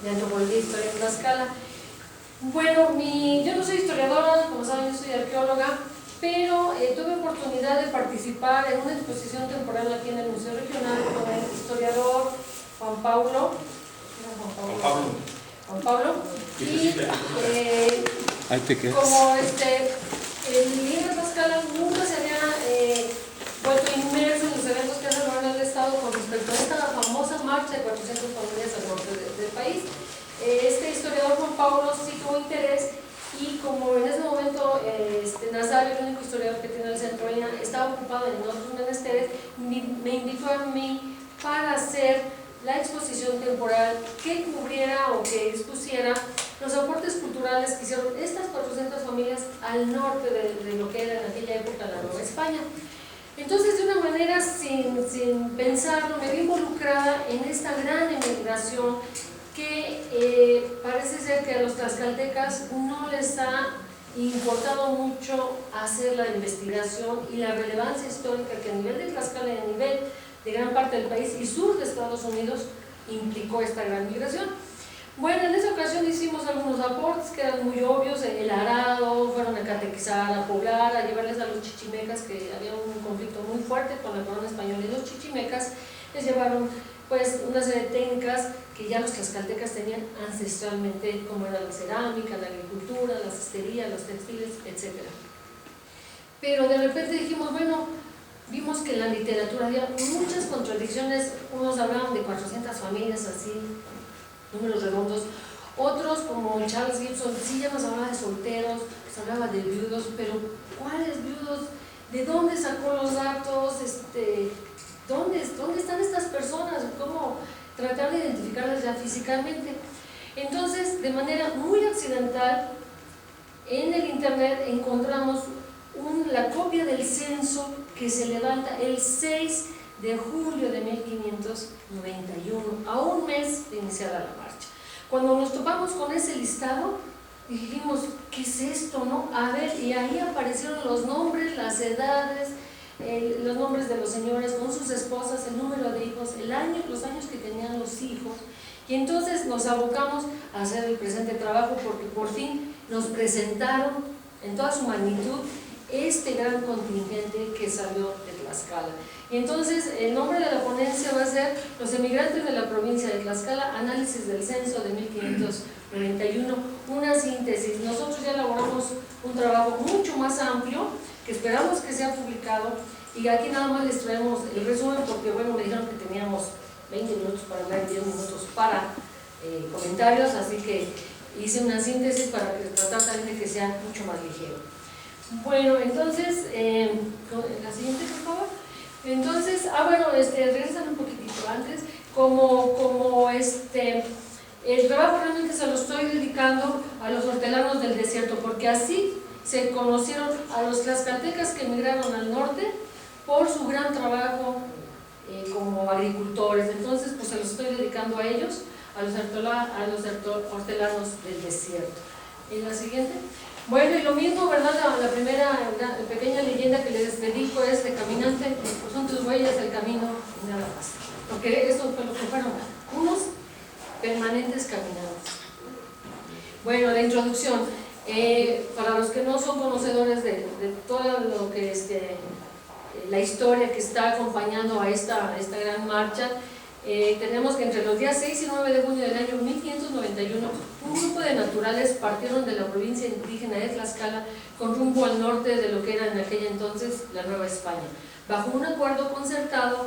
de Antropología e Historia en Tlaxcala. Bueno, yo no soy historiadora, como saben, yo soy arqueóloga, pero tuve oportunidad de participar en una exposición temporal aquí en el Museo Regional con el historiador Juan Pablo. Y como el INA de Tlaxcala nunca se había vuelto inmerso en los eventos que hacen ahora en el Estado con respecto a esta famosa marcha de 400 familias al norte del país. Este historiador Juan Pablo sí tuvo interés, y como en ese momento Nazario, el único historiador que tiene el centro, estaba ocupado en otros menesteres, me invitó a mí para hacer la exposición temporal que cubriera o que expusiera los aportes culturales que hicieron estas 400 familias al norte de lo que era en aquella época la Nueva España. Entonces, de una manera sin pensarlo, me vi involucrada en esta gran emigración que parece ser que a los tlaxcaltecas no les ha importado mucho hacer la investigación y la relevancia histórica que a nivel de Tlaxcala y a nivel de gran parte del país y sur de Estados Unidos implicó esta gran migración. Bueno, en esa ocasión hicimos algunos aportes que eran muy obvios: el arado, fueron a catequizar, a poblar, a llevarles a los chichimecas, que había un conflicto muy fuerte con la corona española y los chichimecas, les llevaron pues una serie de técnicas que ya los tlaxcaltecas tenían ancestralmente, como era la cerámica, la agricultura, la cestería, los textiles, etc. Pero de repente dijimos, bueno, vimos que en la literatura había muchas contradicciones. Unos hablaban de 400 familias, así, números redondos; otros, como Charles Gibson, sí ya nos hablaba de solteros, nos hablaba de viudos, pero ¿cuáles viudos? ¿De dónde sacó los datos? ¿Dónde están estas personas? ¿Cómo tratar de identificarlas ya físicamente? Entonces, de manera muy accidental, en el internet encontramos la copia del censo que se levanta el 6 de julio de 1591, a un mes de iniciada la marcha. Cuando nos topamos con ese listado, dijimos, ¿qué es esto, no? A ver, y ahí aparecieron los nombres, las edades, los nombres de los señores con sus esposas, el número de hijos, los años que tenían los hijos. Y entonces nos abocamos a hacer el presente trabajo, porque por fin nos presentaron en toda su magnitud este gran contingente que salió de Tlaxcala. Y entonces el nombre de la ponencia va a ser Los emigrantes de la provincia de Tlaxcala, análisis del censo de 1591, una síntesis. Nosotros ya elaboramos un trabajo mucho más amplio que esperamos que sea publicado, y aquí nada más les traemos el resumen, porque bueno, me dijeron que teníamos 20 minutos para hablar y 10 minutos para comentarios, así que hice una síntesis para tratar también de que sea mucho más ligero. Bueno, entonces, la siguiente, por favor. Entonces, regresan un poquitito antes, el trabajo realmente se lo estoy dedicando a los hortelanos del desierto, porque así se conocieron a los tlaxcaltecas que emigraron al norte por su gran trabajo como agricultores. Entonces, pues se los estoy dedicando a ellos, a los hortelanos del desierto. ¿En la siguiente? Bueno, y lo mismo, ¿verdad? La primera pequeña leyenda que les dedico es de caminante, pues son tus huellas del camino y nada más. Porque eso fue lo que fueron unos permanentes caminantes. Bueno, la introducción. Para los que no son conocedores de todo lo que la historia que está acompañando a esta gran marcha, tenemos que entre los días 6 y 9 de junio del año 1591, un grupo de naturales partieron de la provincia indígena de Tlaxcala con rumbo al norte de lo que era en aquella entonces la Nueva España, bajo un acuerdo concertado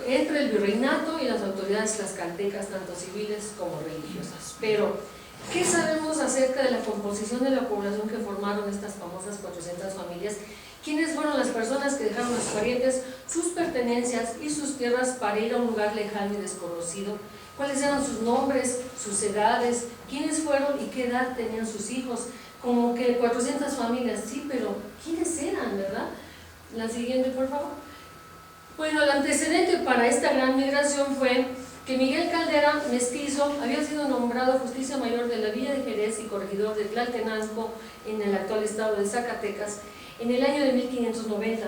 entre el virreinato y las autoridades tlaxcaltecas, tanto civiles como religiosas. Pero, ¿qué sabemos acerca de la composición de la población que formaron estas famosas 400 familias? ¿Quiénes fueron las personas que dejaron a sus parientes, sus pertenencias y sus tierras para ir a un lugar lejano y desconocido? ¿Cuáles eran sus nombres, sus edades? ¿Quiénes fueron y qué edad tenían sus hijos? Como que 400 familias, sí, pero ¿quiénes eran, verdad? La siguiente, por favor. Bueno, el antecedente para esta gran migración fue que Miguel Caldera Mestizo había sido nombrado justicia mayor de la Villa de Jerez y corregidor de Tlaltenango en el actual estado de Zacatecas en el año de 1590.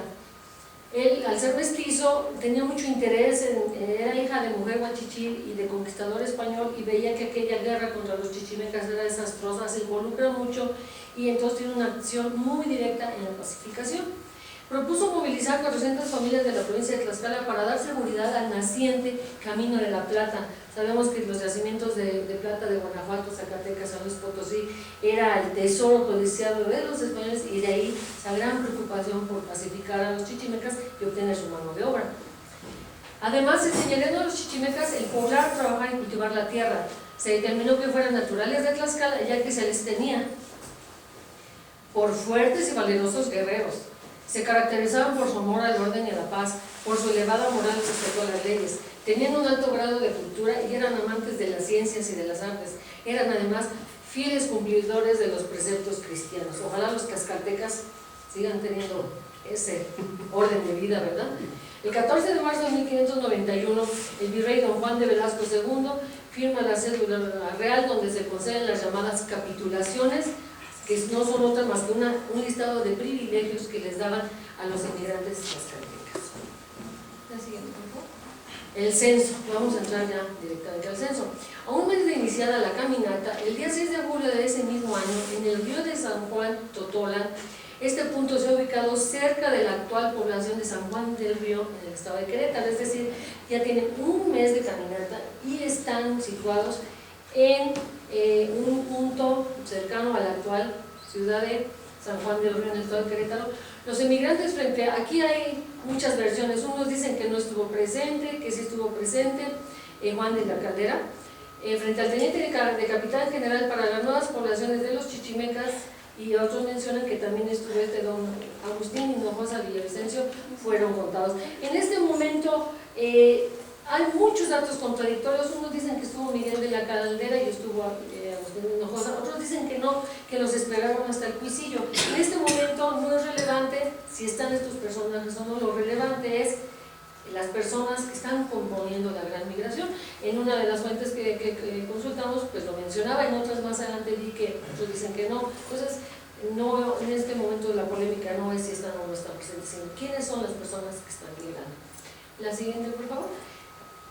Él, al ser mestizo, tenía mucho interés, era hija de mujer guachichil y de conquistador español, y veía que aquella guerra contra los chichimecas era desastrosa, se involucra mucho y entonces tiene una acción muy directa en la pacificación. Propuso movilizar 400 familias de la provincia de Tlaxcala para dar seguridad al naciente Camino de la Plata. Sabemos que los yacimientos de plata de Guanajuato, Zacatecas, San Luis Potosí era el tesoro codiciado de los españoles, y de ahí esa gran preocupación por pacificar a los chichimecas y obtener su mano de obra. Además, se señaló a los chichimecas el poblar, trabajar y cultivar la tierra. Se determinó que fueran naturales de Tlaxcala, ya que se les tenía por fuertes y valerosos guerreros. Se caracterizaban por su amor al orden y a la paz, por su elevada moral y respeto a las leyes. Tenían un alto grado de cultura y eran amantes de las ciencias y de las artes. Eran además fieles cumplidores de los preceptos cristianos. Ojalá los tlaxcaltecas sigan teniendo ese orden de vida, ¿verdad? El 14 de marzo de 1591, el virrey don Juan de Velasco II firma la cédula real donde se conceden las llamadas capitulaciones, que no son otras más que un listado de privilegios que les daban a los emigrantes tlaxcaltecas. La siguiente, por favor. El censo, vamos a entrar ya directamente al censo. A un mes de iniciada la caminata, el día 6 de julio de ese mismo año, en el río de San Juan Totolan, este punto se ha ubicado cerca de la actual población de San Juan del Río, en el estado de Querétaro, es decir, ya tienen un mes de caminata y están situados en un punto cercano a la actual ciudad de San Juan del Río, en el estado de Querétaro. Los emigrantes aquí hay muchas versiones. Unos dicen que no estuvo presente, que sí estuvo presente, Juan de la Caldera, frente al teniente de capitán general para las nuevas poblaciones de los chichimecas, y otros mencionan que también estuvo don Agustín y Hinojosa Villavicencio, fueron contados. En este momento hay muchos datos contradictorios. Unos dicen que estuvo Miguel de la Caldera y estuvo Agustín Hinojosa, otros dicen que no, que los esperaron hasta el Cuisillo. En este momento no es relevante si están estos personajes o no, lo relevante es las personas que están componiendo la gran migración. En una de las fuentes que consultamos, pues lo mencionaba, en otras más adelante vi que otros dicen que no. Entonces, no, en este momento la polémica no es si están o no están presentes, sino quiénes son las personas que están migrando. La siguiente, por favor.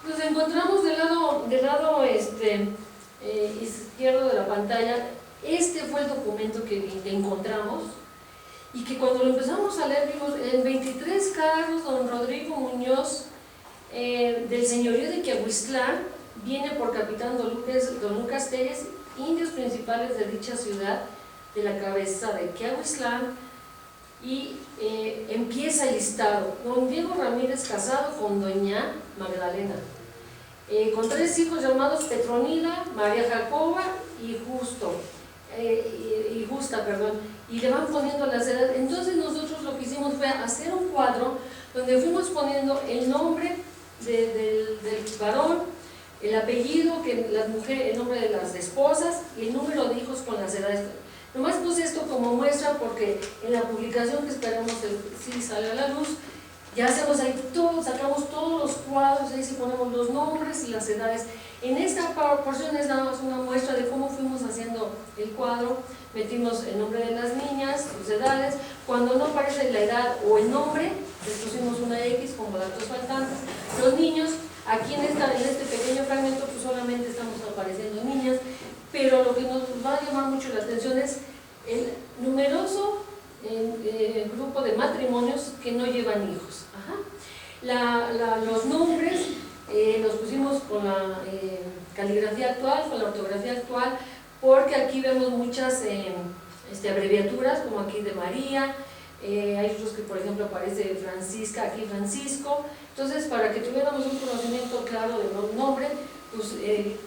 Nos encontramos del lado izquierdo de la pantalla. Este fue el documento que encontramos, y que cuando lo empezamos a leer vimos en 23 carros, don Rodrigo Muñoz, del señorío de Quiahuiztlán, viene por capitán don Lucas Telles, indios principales de dicha ciudad, de la cabeza de Quiahuiztlán, y empieza el listado. Don Diego Ramírez, casado con doña Magdalena, con 3 hijos llamados Petronila, María Jacoba y Justa, y le van poniendo las edades. Entonces nosotros lo que hicimos fue hacer un cuadro donde fuimos poniendo el nombre del varón, el apellido, que las mujeres, el nombre de las esposas y el número de hijos con las edades. Nomás puse esto como muestra porque en la publicación que esperamos si salga a la luz, ya hacemos ahí todo, sacamos todos los cuadros, ahí sí ponemos los nombres y las edades. En esta porción es nada más una muestra de cómo fuimos haciendo el cuadro. Metimos el nombre de las niñas, sus edades. Cuando no aparece la edad o el nombre, les pusimos una X como datos faltantes. Los niños, aquí en este pequeño fragmento, pues solamente estamos apareciendo niñas, pero lo que nos va a llamar mucho la atención es el numeroso grupo de matrimonios que no llevan hijos. Los nombres los pusimos con la caligrafía actual, con la ortografía actual, porque aquí vemos muchas abreviaturas, como aquí de María, hay otros que por ejemplo aparece Francisca, aquí Francisco. Entonces, para que tuviéramos un conocimiento claro de los nombres, pues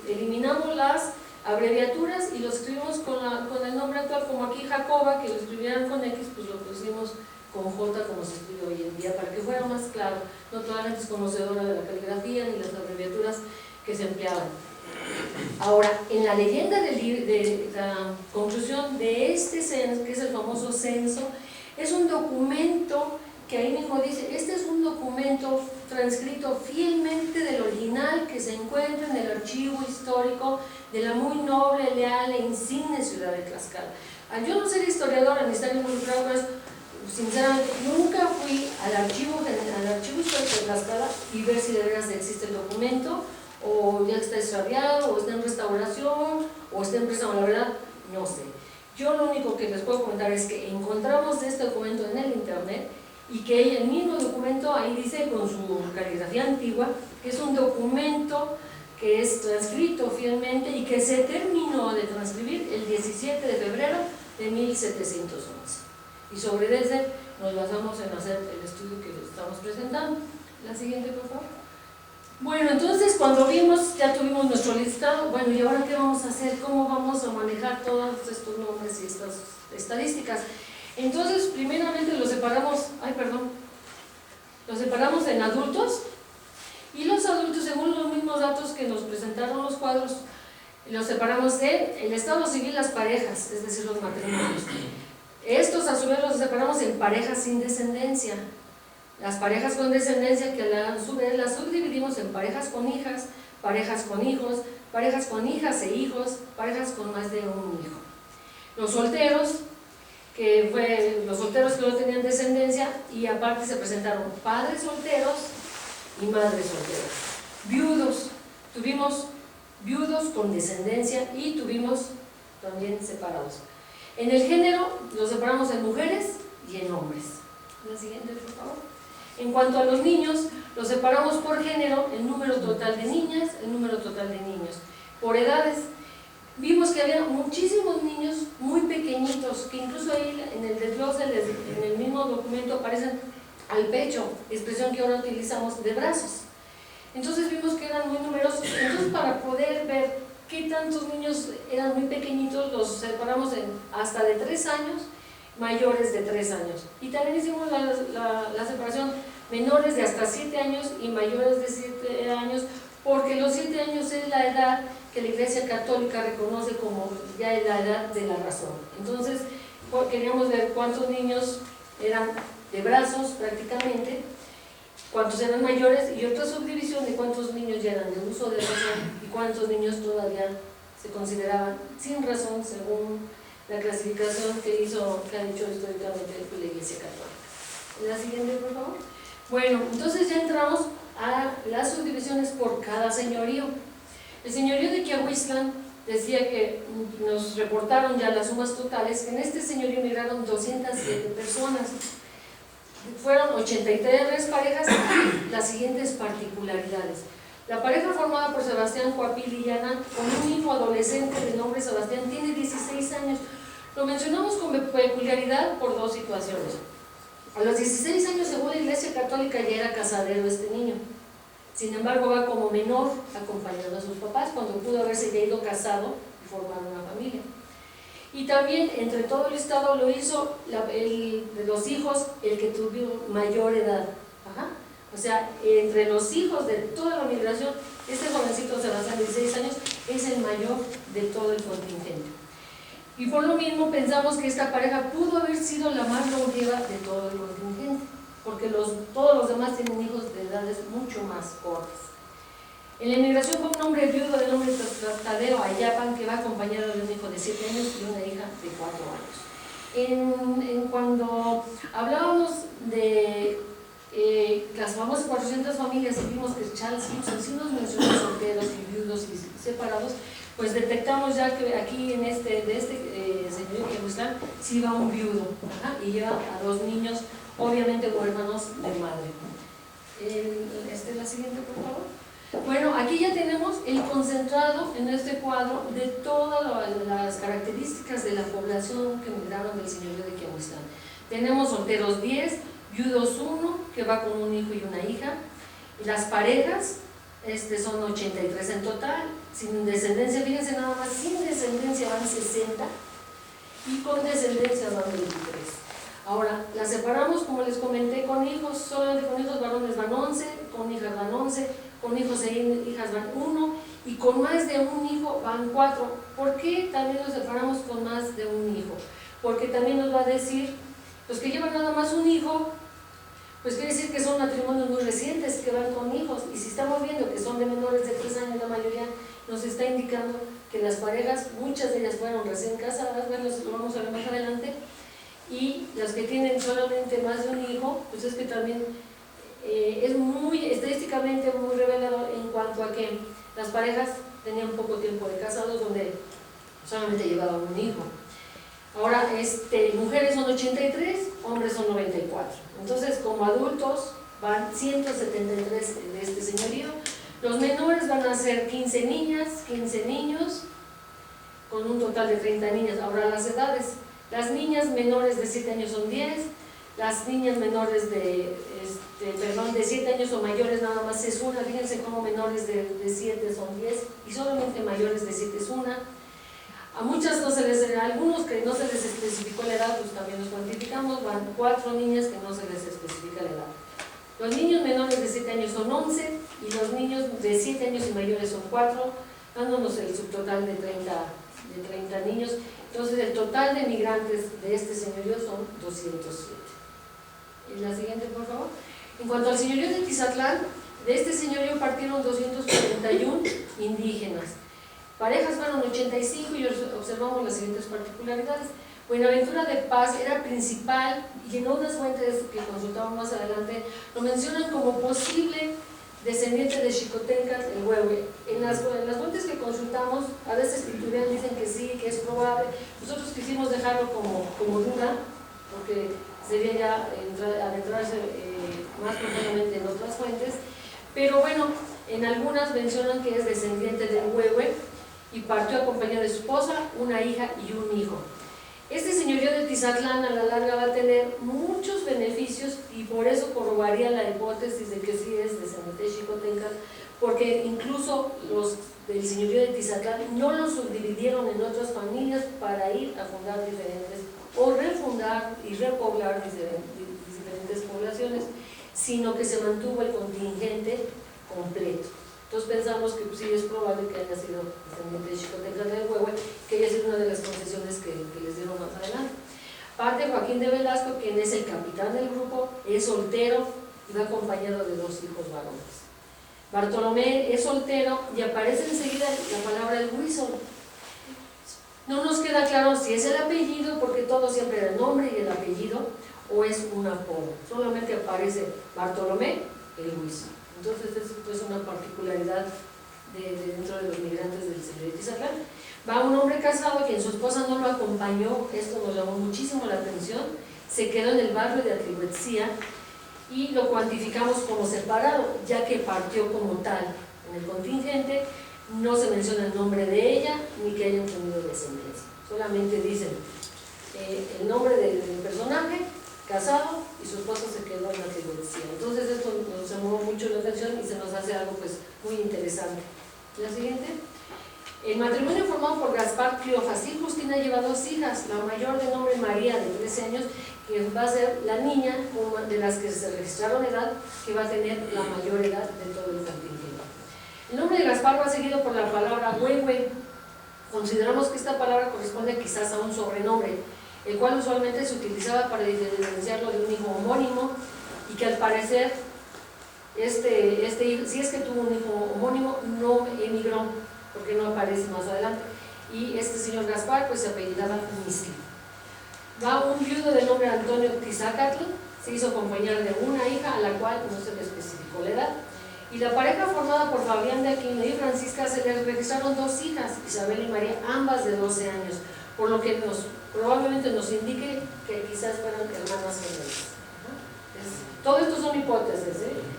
eliminamos las abreviaturas y lo escribimos con el nombre actual, como aquí Jacoba, que lo escribieran con X, pues lo pusimos con J como se escribe hoy en día, para que fuera más claro. No toda la gente es conocedora de la caligrafía ni las abreviaturas que se empleaban. Ahora, en la leyenda de la conclusión de este censo, que es el famoso censo, es un documento que ahí mismo dice, este es un documento transcrito fielmente del original que se encuentra en el archivo histórico de la muy noble, leal e insigne ciudad de Tlaxcala. Al yo no ser historiadora ni estar involucrado, sinceramente, nunca fui al archivo histórico de Tlaxcala y ver si de veras existe el documento, o ya está extraviado, o está en restauración, o está en préstamo, la verdad, no sé. Yo lo único que les puedo comentar es que encontramos este documento en el internet y que el mismo documento ahí dice con su caligrafía antigua que es un documento que es transcrito fielmente y que se terminó de transcribir el 17 de febrero de 1711. Y sobre ese nos basamos en hacer el estudio que les estamos presentando. La siguiente, por favor. Bueno, entonces cuando vimos, ya tuvimos nuestro listado, bueno, ¿y ahora qué vamos a hacer? ¿Cómo vamos a manejar todos estos nombres y estas estadísticas? Entonces, primeramente los separamos en adultos, y los adultos, según los mismos datos que nos presentaron los cuadros, los separamos en el estado civil, las parejas, es decir, los matrimonios. Estos a su vez los separamos en parejas sin descendencia. Las parejas con descendencia, que a su vez las subdividimos en parejas con hijas, parejas con hijos, parejas con hijas e hijos, parejas con más de un hijo. Los solteros, que no tenían descendencia, y aparte se presentaron padres solteros y madres solteras. Viudos, tuvimos viudos con descendencia y tuvimos también separados. En el género los separamos en mujeres y en hombres. La siguiente, por favor. En cuanto a los niños, los separamos por género, el número total de niñas, el número total de niños. Por edades, vimos que había muchísimos niños muy pequeñitos, que incluso ahí en el desglose, en el mismo documento, aparecen al pecho, expresión que ahora utilizamos de brazos. Entonces vimos que eran muy numerosos. Entonces, para poder ver qué tantos niños eran muy pequeñitos, los separamos en hasta de 3 años, mayores de 3 años. Y también hicimos la separación menores de hasta 7 años y mayores de 7 años, porque los 7 años es la edad que la Iglesia Católica reconoce como ya la edad de la razón. Entonces, queríamos ver cuántos niños eran de brazos prácticamente, cuántos eran mayores, y otra subdivisión de cuántos niños ya eran de uso de razón y cuántos niños todavía se consideraban sin razón según la clasificación que ha dicho históricamente la Iglesia Católica. La siguiente, por favor. Bueno, entonces ya entramos a las subdivisiones por cada señorío. El señorío de Quiahuiztlán decía que nos reportaron ya las sumas totales, que en este señorío migraron 207 personas. Fueron 83 parejas y las siguientes particularidades. La pareja formada por Sebastián Coapil y Llana, con un hijo adolescente de nombre Sebastián, tiene 16 años. Lo mencionamos con peculiaridad por 2 situaciones. A los 16 años, según la Iglesia Católica, ya era casadero este niño. Sin embargo, va como menor acompañando a sus papás, cuando pudo haberse ya ido casado y formado una familia. Y también, entre todo el estado, lo hizo de los hijos el que tuvo mayor edad. O sea, entre los hijos de toda la migración, este jovencito Sebastián, de 16 años, es el mayor de todo el contingente. Y por lo mismo pensamos que esta pareja pudo haber sido la más longeva de todo el contingente, porque todos los demás tienen hijos de edades mucho más cortas. En la inmigración fue un hombre viudo de nombre Tadeo Ayapan, que va acompañado de un hijo de 7 años y una hija de 4 años. Cuando hablábamos de las famosas 400 familias, y vimos que Charles Gibson sí nos mencionó solteros y viudos y separados, pues detectamos ya que aquí en señor Quiahuiztlán sí va un viudo, y lleva a 2 niños, obviamente huérfanos de madre. La siguiente, por favor. Bueno, aquí ya tenemos el concentrado en este cuadro de todas las características de la población que migraron del señorío de Quiahuiztlán. Tenemos solteros 10, viudos 1, que va con un hijo y una hija. Las parejas son 83 en total, sin descendencia, fíjense nada más, sin descendencia van 60 y con descendencia van 23. Ahora, las separamos, como les comenté, con hijos, solamente con hijos varones van 11, con hijas van 11, con hijos e hijas van 1 y con más de un hijo van 4. ¿Por qué también los separamos con más de un hijo? Porque también nos va a decir, los que llevan nada más un hijo, pues quiere decir que son matrimonios muy recientes que van con hijos, y si estamos viendo que son de menores de 3 años, la mayoría nos está indicando que las parejas, muchas de ellas fueron recién casadas, bueno, eso lo vamos a ver más adelante, y las que tienen solamente más de un hijo, pues es que también es muy estadísticamente muy revelador en cuanto a que las parejas tenían poco tiempo de casados, donde solamente llevaban un hijo. Ahora, mujeres son 83, hombres son 94. Entonces, como adultos, van 173 de este señorío. Los menores van a ser 15 niñas, 15 niños, con un total de 30 niñas. Ahora, las edades. Las niñas menores de 7 años son 10, las niñas menores de 7 años o mayores nada más es una. Fíjense cómo menores de 7 son 10 y solamente mayores de 7 es una. A muchas no se les, a algunos que no se les especificó la edad, pues también los cuantificamos, van 4 niñas que no se les especifica la edad. Los niños menores de 7 años son 11 y los niños de 7 años y mayores son 4, dándonos el subtotal de 30 niños. Entonces el total de migrantes de este señorío son 207. En la siguiente, por favor. En cuanto al señorío de Tizatlán, de este señorío partieron 241 indígenas. Parejas fueron 85 y observamos las siguientes particularidades. Buenaventura de Paz era principal y en otras fuentes que consultamos más adelante lo mencionan como posible descendiente de Xicoténcatl el Huehue. En las fuentes que consultamos, a veces titubean, dicen que sí, que es probable. Nosotros quisimos dejarlo como duda, porque sería ya adentrarse más profundamente en otras fuentes. Pero bueno, en algunas mencionan que es descendiente del Huehue y partió acompañado de su esposa, una hija y un hijo. Este señorío de Tizatlán a la larga va a tener muchos beneficios y por eso corroboraría la hipótesis de que sí es descendiente de Xicoténcatl, porque incluso los del señorío de Tizatlán no los subdividieron en otras familias para ir a fundar diferentes o refundar y repoblar diferentes poblaciones, sino que se mantuvo el contingente completo. Entonces pensamos que sí es probable que haya sido descendiente de Xicoténcatl del Huehue, que haya sido una de las concesiones que les dieron más adelante. Parte Joaquín de Velasco, quien es el capitán del grupo, es soltero y va acompañado de 2 hijos varones. Bartolomé es soltero y aparece enseguida la palabra el Huizol. No nos queda claro si es el apellido, porque todo siempre era el nombre y el apellido, o es un apodo. Solamente aparece Bartolomé el Huizol. Entonces esto es una particularidad dentro de los migrantes del señorío de Tizatlán. Va un hombre casado quien su esposa no lo acompañó, esto nos llamó muchísimo la atención, se quedó en el barrio de Atlihuetzía y lo cuantificamos como separado, ya que partió como tal en el contingente. No se menciona el nombre de ella ni que hayan tenido descendencia, solamente dicen el nombre del personaje, casado, y su esposa se quedó en la Atlihuetzía. Entonces esto nos llamó mucho la atención y se nos hace algo pues muy interesante. La siguiente. El matrimonio formado por Gaspar Cleofas y Justina lleva 2 hijas, la mayor de nombre María de 13 años, que va a ser la niña de las que se registraron edad, que va a tener la mayor edad de todo el contingente. El nombre de Gaspar va seguido por la palabra Huehue. Consideramos que esta palabra corresponde quizás a un sobrenombre, el cual usualmente se utilizaba para diferenciarlo de un hijo homónimo, y que al parecer si es que tuvo un hijo homónimo, no emigró, porque no aparece más adelante, y este señor Gaspar pues se apellidaba Misli. Va un viudo de nombre Antonio Tizacatl, se hizo acompañar de una hija a la cual no se le especificó la edad, y la pareja formada por Fabián de Aquino y Francisca se les registraron 2 hijas, Isabel y María, ambas de 12 años, por lo que probablemente nos indique que quizás fueran hermanas gemelas. Todo esto son hipótesis,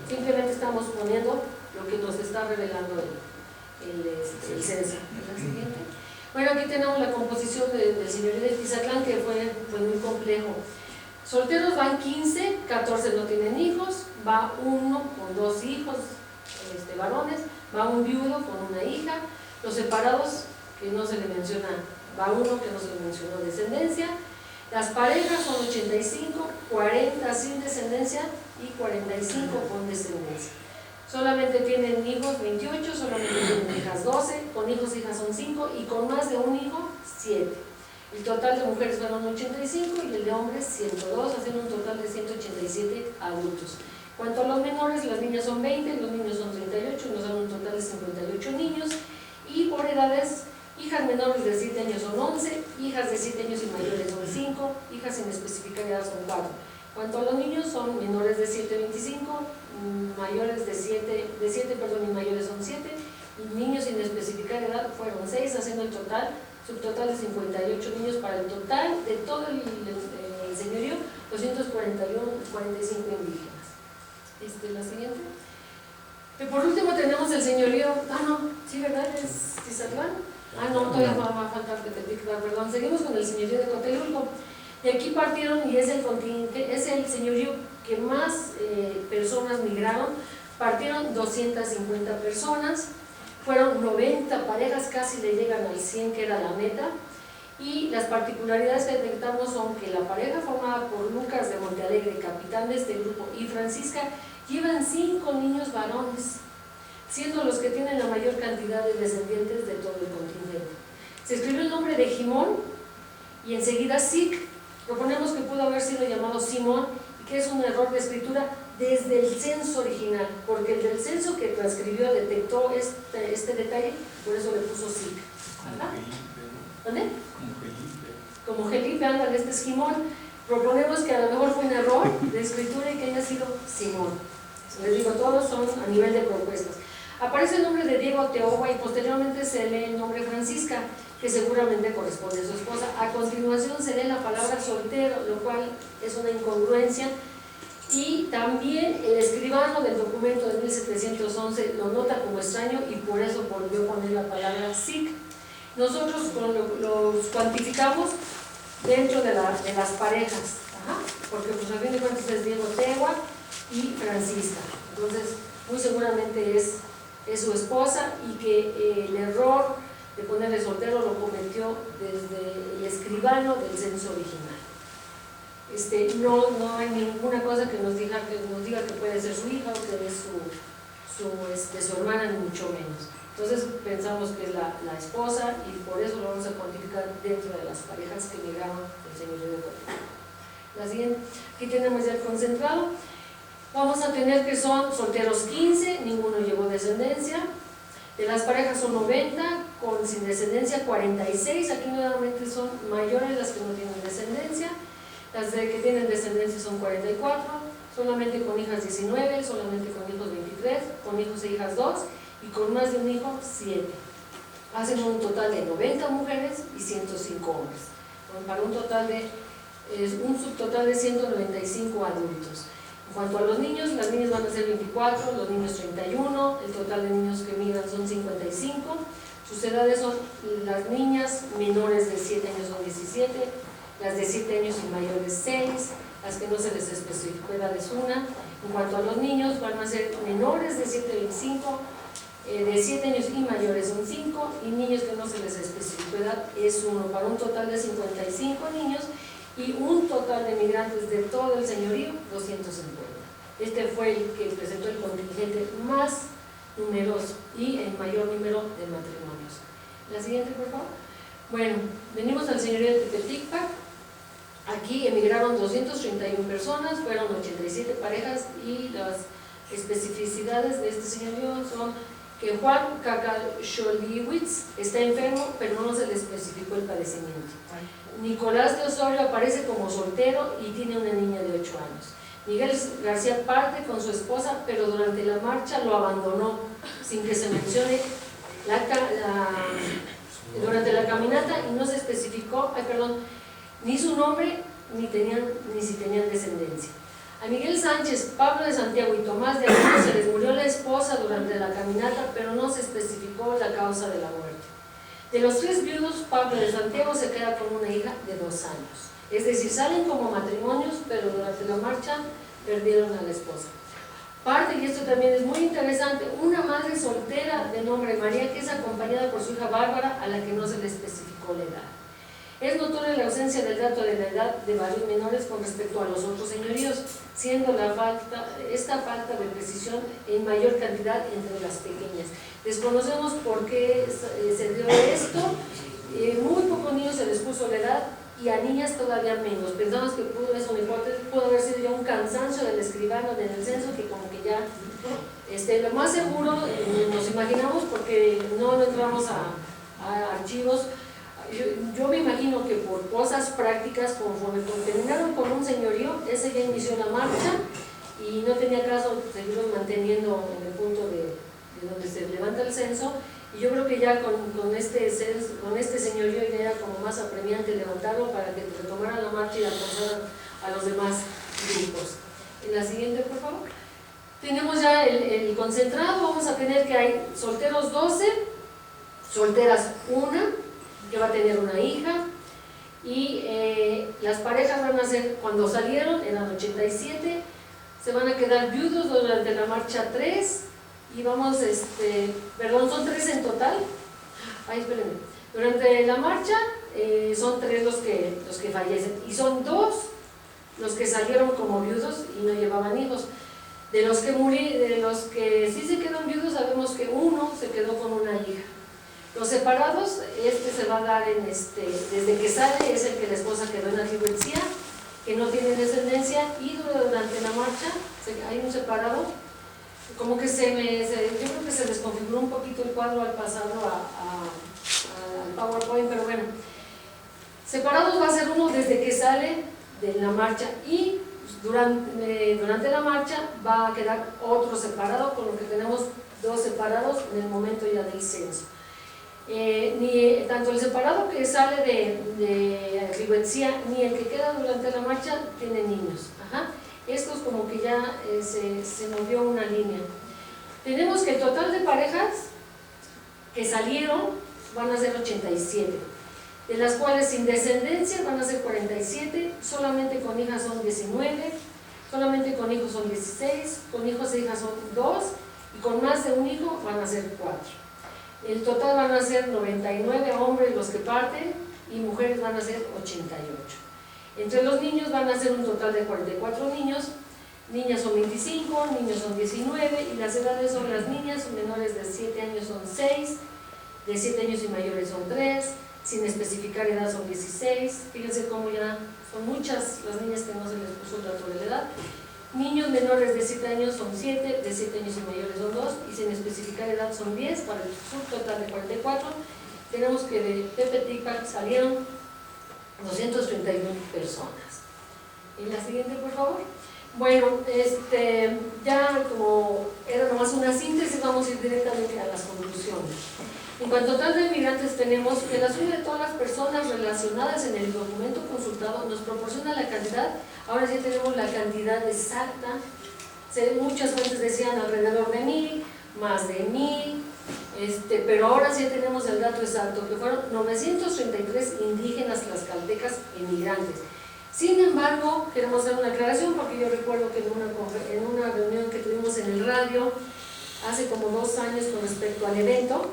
simplemente estamos poniendo lo que nos está revelando el censo. Bueno, aquí tenemos la composición del señorío de Tizatlán, que fue muy complejo. Solteros van 15, 14 no tienen hijos, va uno con 2 hijos varones, va un viudo con una hija. Los separados, que no se le menciona, va uno que no se le mencionó descendencia. Las parejas son 85, 40 sin descendencia y 45 con descendencia. Solamente tienen hijos 28, solamente tienen hijas 12, con hijos e hijas son 5 y con más de un hijo 7. El total de mujeres fueron 85 y el de hombres 102, haciendo un total de 187 adultos. Cuanto a los menores, las niñas son 20, los niños son 38, nos dan un total de 58 niños, y por edades, hijas menores de 7 años son 11, hijas de 7 años y mayores son 5, hijas sin especificar edad son 4. En cuanto a los niños, son menores de 7 a 25, mayores de 7 y mayores son 7, y niños sin especificar edad fueron 6, haciendo el subtotal de 58 niños para el total de todo el señorío, 245 indígenas. La siguiente. Y por último tenemos el señorío, sí, ¿verdad? ¿Es Tizatlán? No, todavía va a faltar que te diga, perdón. Seguimos con el señorío de Cotelulco. De aquí partieron, y es el señorío que más personas migraron. Partieron 250 personas, fueron 90 parejas, casi le llegan al 100, que era la meta. Y las particularidades que detectamos son que la pareja formada por Lucas de Montealegre, capitán de este grupo, y Francisca, llevan 5 niños varones, siendo los que tienen la mayor cantidad de descendientes de todo el contingente. Se escribió el nombre de Jimón y enseguida Sic. Proponemos que pudo haber sido llamado Simón, y que es un error de escritura desde el censo original, porque el del censo que transcribió detectó este detalle, por eso le puso Sic. ¿Dónde? Como Felipe, ándale, este es Jimón. Proponemos que a lo mejor fue un error de escritura y que haya sido Simón. Les digo, todos son a nivel de propuestas. Aparece el nombre de Diego Teoba y posteriormente se lee el nombre Francisca, que seguramente corresponde a su esposa. A continuación se lee la palabra soltero, lo cual es una incongruencia. Y también el escribano del documento de 1711 lo nota como extraño y por eso volvió a poner la palabra Sic. Nosotros los cuantificamos dentro de las parejas, porque pues a fin de cuentas es Diego Teoba y Francisca. Entonces, muy seguramente es su esposa, y que el error de ponerle soltero lo cometió desde el escribano del censo original. No hay ninguna cosa que nos diga que puede ser su hija o que es su hermana, ni mucho menos. Entonces pensamos que es la esposa, y por eso lo vamos a cuantificar dentro de las parejas que migraron del señorío de Cotelulco. La siguiente, aquí tenemos ya el concentrado. Vamos a tener que son solteros 15, ninguno llevó descendencia. De las parejas son 90, sin descendencia 46, aquí nuevamente son mayores las que no tienen descendencia. Las que tienen descendencia son 44, solamente con hijas 19, solamente con hijos 23, con hijos e hijas 2, y con más de un hijo 7. Hacen un total de 90 mujeres y 105 hombres, para un subtotal de 195 adultos. En cuanto a los niños, las niñas van a ser 24, los niños 31, el total de niños que migran son 55. Sus edades son: las niñas menores de 7 años son 17, las de 7 años y mayores 6, las que no se les especificó edad es 1. En cuanto a los niños, van a ser menores de 7 a 25, de 7 años y mayores son 5, y niños que no se les especificó edad es 1, para un total de 55 niños y un total de migrantes de todo el señorío, 250. Este fue el que presentó el contingente más numeroso y el mayor número de matrimonios. La siguiente, por favor. Bueno, venimos al señorío de Tepeticpac. Aquí emigraron 231 personas, fueron 87 parejas, y las especificidades de este señorío son que Juan Cacalcholiwitz está enfermo, pero no se le especificó el padecimiento. Nicolás de Osorio aparece como soltero y tiene una niña de 8 años. Miguel García parte con su esposa, pero durante la marcha lo abandonó, sin que se mencione durante la caminata, y no se especificó, ni su nombre ni si tenían descendencia. A Miguel Sánchez, Pablo de Santiago y Tomás de Aquino se les murió la esposa durante la caminata, pero no se especificó la causa de la muerte. De los 3 viudos, Pablo de Santiago se queda con una hija de 2 años. Es decir, salen como matrimonios, pero durante la marcha perdieron a la esposa. Parte, y esto también es muy interesante, una madre soltera de nombre María, que es acompañada por su hija Bárbara, a la que no se le especificó la edad. Es notoria la ausencia del dato de la edad de varios menores con respecto a los otros señoríos, siendo esta falta de precisión en mayor cantidad entre las pequeñas. Desconocemos por qué se dio esto. Muy pocos niños se les puso la edad, y a niñas todavía menos. Pensamos que es una hipótesis, pudo haber sido ya un cansancio del escribano en el censo, que como que ya, lo más seguro, nos imaginamos, porque no entramos a archivos. Yo me imagino que por cosas prácticas, conforme terminaron con un señorío, ese ya inició la marcha y no tenía caso seguirlo manteniendo en el punto de donde se levanta el censo, y yo creo que ya con este señorío ya era como más apremiante levantarlo para que retomaran la marcha y alcanzaran a los demás grupos. En la siguiente, por favor. Tenemos ya el concentrado. Vamos a tener que hay solteros 12, solteras 1, que va a tener una hija, y las parejas van a ser, cuando salieron eran 87, se van a quedar viudos durante la marcha 3, y vamos, perdón, son 3 en total. Ay, espérenme. Durante la marcha son 3 los que fallecen, y son 2 los que salieron como viudos y no llevaban hijos. De los que sí se quedan viudos, sabemos que uno se quedó con una hija. Los separados, se va a dar desde que sale, es el que la esposa quedó en alfibersía, que no tiene descendencia, y durante la marcha hay un separado. Como que yo creo que se desconfiguró un poquito el cuadro al pasarlo al PowerPoint, pero bueno. Separados va a ser uno desde que sale de la marcha, y durante la marcha va a quedar otro separado, con lo que tenemos 2 separados en el momento ya del censo. Tanto el separado que sale de Ribencía ni el que queda durante la marcha tienen niños. Estos como que ya se movió una línea. Tenemos que el total de parejas que salieron van a ser 87, de las cuales sin descendencia van a ser 47, solamente con hijas son 19, solamente con hijos son 16, con hijos e hijas son 2, y con más de un hijo van a ser 4. El total van a ser 99 hombres los que parten, y mujeres van a ser 88. Entre los niños van a ser un total de 44 niños, niñas son 25, niños son 19, y las edades son: las niñas menores de 7 años son 6, de 7 años y mayores son 3, sin especificar edad son 16, fíjense cómo ya son muchas las niñas que no se les puso el dato de la edad. Niños menores de 7 años son 7, de 7 años y mayores son 2, y sin especificar edad son 10, para el subtotal de 44. Tenemos que de Tepeticpac salieron 231 personas. En la siguiente, por favor. Bueno, ya como era nomás una síntesis, vamos a ir directamente a las conclusiones. En cuanto a total de migrantes, tenemos que la suma de todas las personas relacionadas en el documento consultado nos proporciona la cantidad. Ahora sí tenemos la cantidad exacta. Muchas fuentes decían alrededor de 1000, más de 1000, pero ahora sí tenemos el dato exacto, que fueron 933 indígenas tlaxcaltecas emigrantes. Sin embargo, queremos hacer una aclaración, porque yo recuerdo que en una reunión que tuvimos en el radio hace como 2 años con respecto al evento,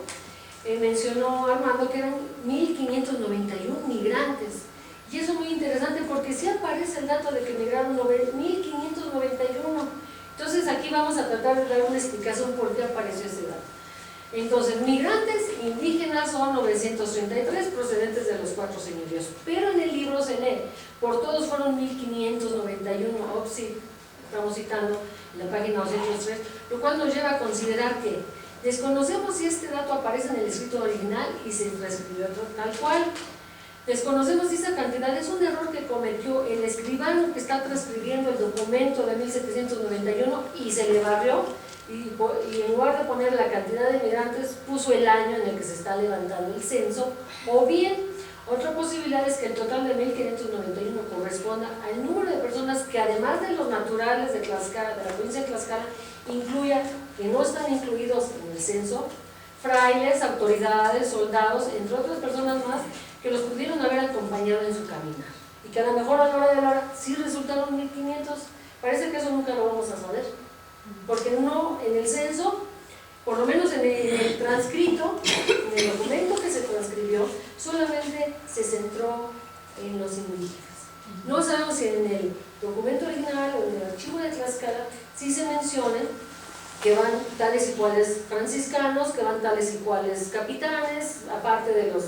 mencionó Armando que eran 1591 migrantes, y eso es muy interesante porque sí aparece el dato de que migraron 1591. Entonces aquí vamos a tratar de dar una explicación por qué apareció ese dato. Entonces, migrantes indígenas son 933 procedentes de los 4 señoríos, pero en el libro se lee, por todos fueron 1591, estamos citando en la página 203, lo cual nos lleva a considerar que desconocemos si este dato aparece en el escrito original y se transcribió tal cual. Desconocemos si esa cantidad es un error que cometió el escribano que está transcribiendo el documento de 1791 y se le barrió, y en lugar de poner la cantidad de migrantes puso el año en el que se está levantando el censo. O bien, otra posibilidad es que el total de 1591 corresponda al número de personas que, además de los naturales de Tlaxcala, de la provincia de Tlaxcala, incluya que no están incluidos en el censo, frailes, autoridades, soldados, entre otras personas más, que los pudieron haber acompañado en su caminar, y que a lo mejor a la hora de la hora sí resultaron 1500. Parece que eso nunca lo vamos a saber, porque no en el censo, por lo menos en el transcrito, en el documento que se transcribió, solamente se centró en los indígenas. No sabemos si en el documento original o en el archivo de Tlaxcala sí se menciona que van tales y cuales franciscanos, que van tales y cuales capitanes, aparte de los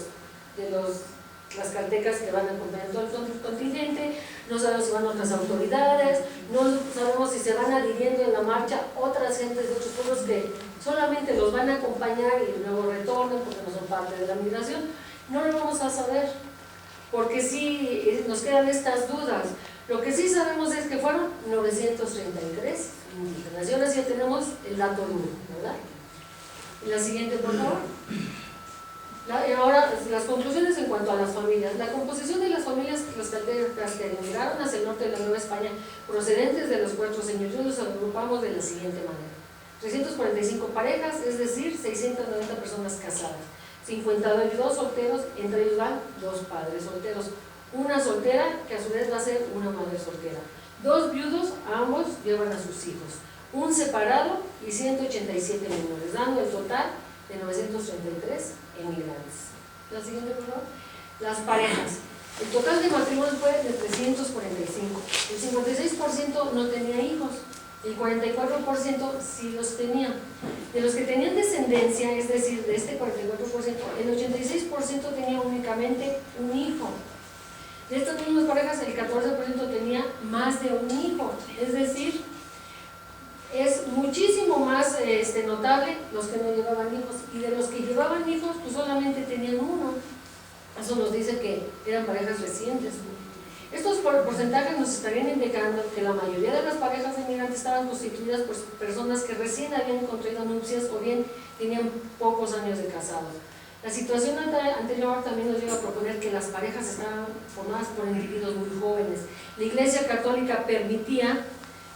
tlaxcaltecas que van acompañando todo el contingente. sabemos si van otras autoridades, no sabemos si se van adhiriendo en la marcha otras gentes de otros pueblos que solamente los van a acompañar y luego retornan porque no son parte de la migración. No lo vamos a saber, porque sí nos quedan estas dudas. Lo que sí sabemos es que fueron 933 indígenas, y ahora sí tenemos el dato duro, ¿verdad? La siguiente, por favor. Ahora, las conclusiones en cuanto a las familias. La composición de las familias tlaxcaltecas que emigraron hacia el norte de la Nueva España, procedentes de los 4 señoríos, los agrupamos de la siguiente manera: 345 parejas, es decir, 690 personas casadas, 52 solteros, entre ellos van 2 padres solteros, una soltera, que a su vez va a ser una madre soltera, 2 viudos, ambos llevan a sus hijos, un separado y 187 menores, dando el total de 933 emigrantes. La siguiente, por favor. Las parejas. El total de matrimonios fue de 345. El 56% no tenía hijos, el 44% sí los tenía. De los que tenían descendencia, es decir, de este 44%, el 86% tenía únicamente un hijo. De estas mismas parejas, el 14% tenía más de un hijo, es decir, es muchísimo más notable los que no llevaban hijos, y de los que llevaban hijos, pues solamente tenían uno. Eso nos dice que eran parejas recientes. Estos porcentajes nos estarían indicando que la mayoría de las parejas de migrantes estaban constituidas por personas que recién habían contraído nupcias o bien tenían pocos años de casados. La situación anterior también nos lleva a proponer que las parejas estaban formadas por individuos muy jóvenes. La Iglesia Católica permitía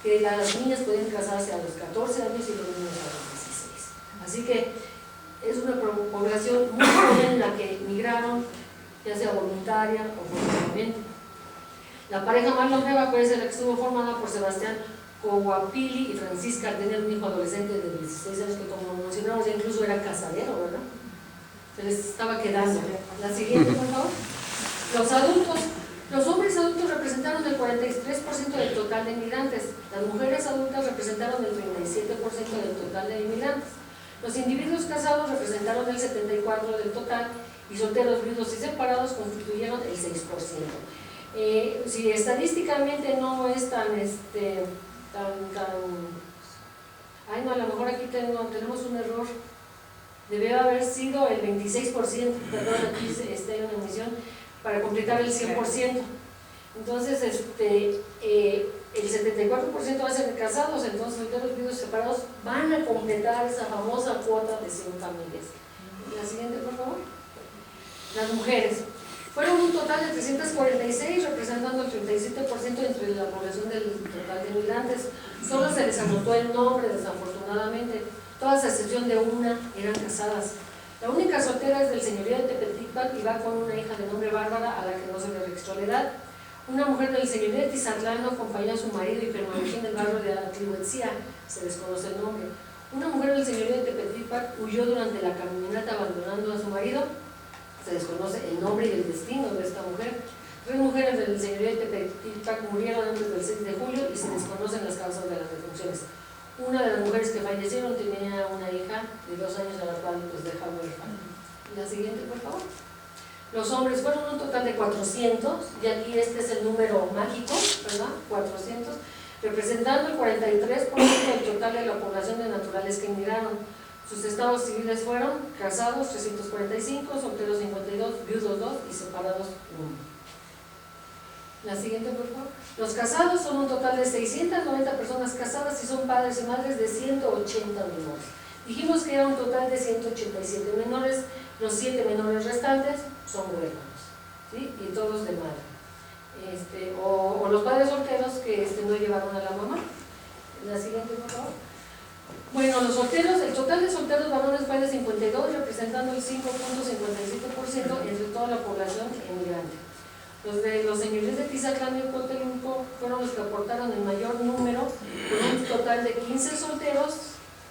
que las niñas podían casarse a los 14 años y los niños a los 16. Así que es una población muy joven la que migraron, ya sea voluntaria o forzosamente. La pareja más longeva puede ser la que estuvo formada por Sebastián Coahuapili y Francisca, al tener un hijo adolescente de 16 años que, como mencionamos, ya incluso era casadero, ¿verdad? Se les estaba quedando. La siguiente, por favor. Los adultos. Los hombres adultos representaron el 43% del total de inmigrantes. Las mujeres adultas representaron el 37% del total de inmigrantes. Los individuos casados representaron el 74% del total, y solteros, viudos y separados constituyeron el 6%. Si estadísticamente no es tan, ay no, a lo mejor aquí tenemos un error, debe haber sido el 26%, perdón, aquí está en una emisión, para completar el 100%. Entonces, el 74% va a ser de casados, entonces solteros, viudos y separados van a completar esa famosa cuota de 100 familias. La siguiente, por favor. Las mujeres. Fueron un total de 346, representando el 37% entre la población del total de inmigrantes. Solo se les anotó el nombre, desafortunadamente. Todas a excepción de una eran casadas. La única soltera es del señorío de Tepeticpac y va con una hija de nombre Bárbara, a la que no se le registró la edad. Una mujer del señorío de Tizatlán acompañó a su marido y permaneció en el barrio de Atlihuetzía, se desconoce el nombre. Una mujer del señorío de Tepeticpac huyó durante la caminata abandonando a su marido. Se desconoce el nombre y el destino de esta mujer. 3 mujeres del señorío de Tepeticpac murieron antes del 6 de julio y se desconocen las causas de las defunciones. Una de las mujeres que fallecieron tenía una hija de 2 años, a la cual pues deja huérfana. La siguiente, por favor. Los hombres fueron un total de 400, y aquí este es el número mágico, ¿verdad? 400, representando el 43% del total de la población de naturales que emigraron. Sus estados civiles fueron casados 345, solteros 52, viudos 2 y separados 1. La siguiente, por favor. Los casados son un total de 690 personas casadas y son padres y madres de 180 menores. Dijimos que era un total de 187 menores, los 7 menores restantes son huérfanos, ¿sí? Y todos de madre. O los padres solteros que no llevaron a la mamá. La siguiente, por favor. Bueno, los solteros, el total de solteros varones fue de 52, representando el 5.57% entre toda la población emigrante. Los de los señoríos de Tizatlán y Cotelumco fueron los que aportaron el mayor número, con un total de 15 solteros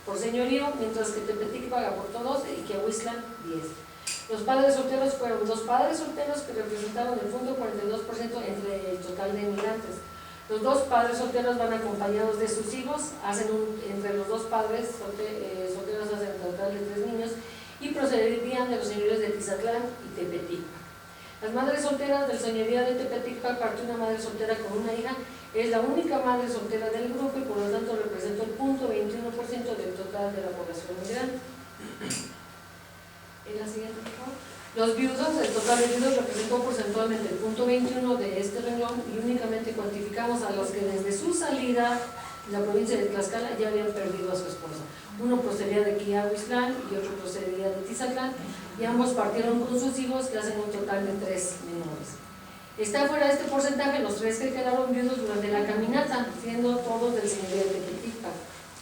por señorío, mientras que Tepeticpac aportó 12 y Quiahuiztla 10. Los padres solteros fueron 2 padres solteros que representaron el 0.42% entre el total de inmigrantes. Los 2 padres solteros van acompañados de sus hijos, entre los 2 padres solteros hacen un total de 3 niños y procederían de los señoríos de Tizatlán y Tepeticpac. Las madres solteras del señorío de Tepeticpa, partió una madre soltera con una hija, es la única madre soltera del grupo y por lo tanto representa el 0.21% del total de la población migrante. En la siguiente, por favor. Los viudos, el total de viudos representó porcentualmente el 0.21 de este renglón y únicamente cuantificamos a los que desde su salida de la provincia de Tlaxcala ya habían perdido a su esposa. Uno procedía de Quiahuiztlán y otro procedía de Tizatlán y ambos partieron con sus hijos, que hacen un total de 3 menores. Está fuera de este porcentaje los 3 que quedaron viudos durante la caminata, siendo todos del señorío de Tepeticpa.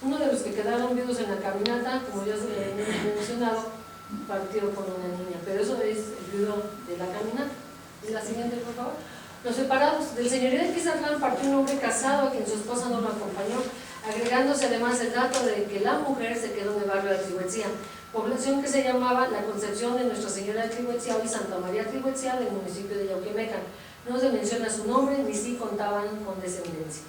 Uno de los que quedaron viudos en la caminata, como ya se le he mencionado, partió con una niña, pero eso es el viudo de la caminata. ¿Y la siguiente, por favor? Los separados. Del señorío de Tizatlán partió un hombre casado a quien su esposa no lo acompañó, agregándose además el dato de que la mujer se quedó en el barrio de Atlihuetzia, población que se llamaba La Concepción de Nuestra Señora de Atlihuetzia, hoy Santa María Atlihuetzia, del municipio de Yauquemecan. No se menciona su nombre ni si contaban con descendencia.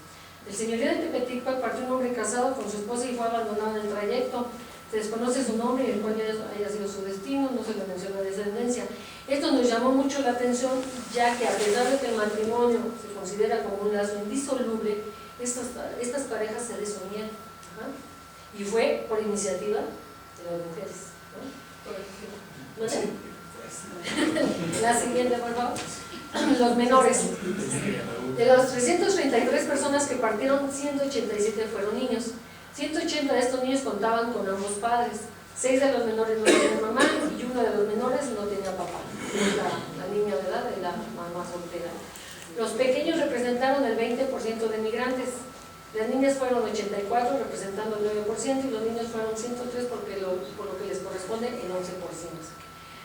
Del señorío de Tepeticpa partió un hombre casado con su esposa y fue abandonado en el trayecto. Se desconoce su nombre y el cual haya sido su destino, no se le menciona descendencia. Esto nos llamó mucho la atención, ya que a pesar de que el matrimonio se considera como un lazo indisoluble, estas parejas se desunían. Y fue por iniciativa de las mujeres. ¿No? La siguiente, por favor. Los menores. De los 333 personas que partieron, 187 fueron niños. 180 de estos niños contaban con ambos padres. 6 de los menores no tenían mamá y uno de los menores no tenía papá. La niña, ¿verdad?, de la mamá soltera. Los pequeños representaron el 20% de migrantes. Las niñas fueron 84, representando el 9%, y los niños fueron 103, por lo que les corresponde el 11%.